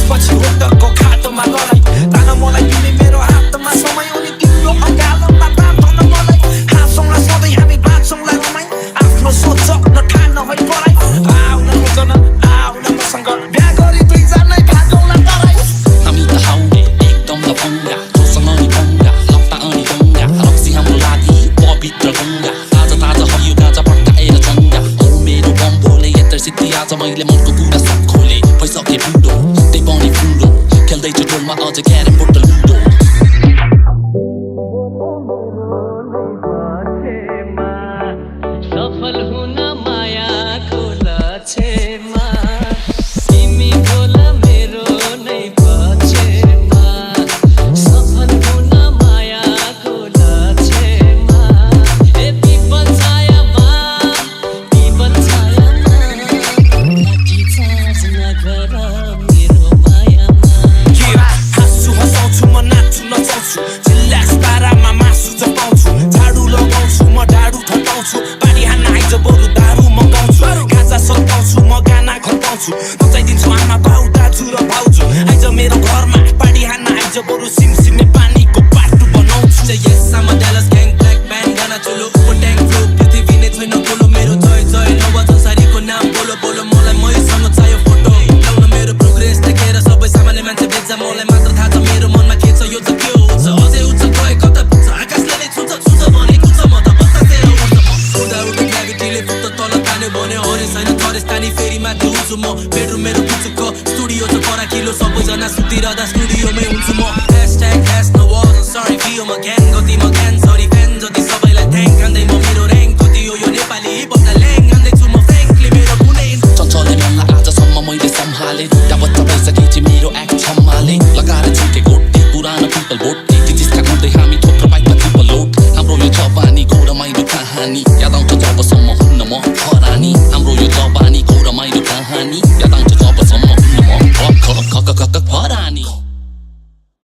पछि होटलको खाटोमा गलाई तान मलाई तिमी मेरो हातमा समय उनी तिम्रो अँगालोमा बाँध्न मलाई हाँसौँला सधैँ हामी बाँच्छौँला रमाई आफ्नो सोच नठान है पढाइ आउन खोजन आउन मसँग बिहा गरी दुईजनै भागौँला तराई हामी त हाउडे एकदम लफङ्गा जोसँग नि भङ्गा लप्टा अनि गङ्गा रक्सी हाम्रो लादी पवित्र गङ्गा ताजा हरियो गाजा पड्काएर चङ्गा औ मेरो बम्बोले यत्र सिद्धि आज मैले मनको कुरा सब खोले भइसके बुढो त्यही पाउने फुलो खेल्दैछु ढोलमा अझ क्यारम बोर्ड र लुडो सफल हुन मायाको लक्ष्यमा तिमी बोल मेरो नै पक्षमा सफल हुन मायाको लक्ष्यमा ए पिपल छायामा लाठी चार्ज नगर मेरो मायामा हाँस्छु हँसाउँछु म नाच्छु नचाउँछु चिल्लास तारामा मासु जपाउँछु झाडु लगाउँछु म ढाडु थटाउँछु पानी हान्न आइज बरु दारु मगाउँछु गाजा सताउँछु म गाना खटाउँछु नचाइदिन्छु आमा बाउ दाजु र भाउजू आइज मेरो घरमा पानी हान्न आइज बरु सिमसिमे पानीको बाटो बनाउँछु Yes, I'm a Dallas gang, black bandana चोलो ऊपर ट्याङ्क फ्लो पृथ्वी नै छैन गोलो मेरो जय जय नवज सारीको नाम बोलो बोलो मलाई मैसँग चाहियो फोटो ल्याउन मेरो प्रोग्रेस देखेर सबै सामान्य मान्छे बेच्छ मलाई मात्र थाहा छ मेरो मनमा के छ यो त के हो अझै उच्च गए कता पुग्छ आकाशले नै छुन्छ भने कुछ म त बतासेर उड्छ उडा उडा ग्राभिटीले फुट तल तान्यो भने हरे छैन थरेस तानी फेरि माथि हुन्छु म बेडरुम मेरो पुच्चुको स्टुडियो छ फराकिलो सबैजना सुतिरहँदा स्टुडियोमै हुन्छु म ###no walls I'm sorry feel my gang गतिमा ज्ञान सरी फ्यान जति सबैलाई थ्याङ्क खाँदै म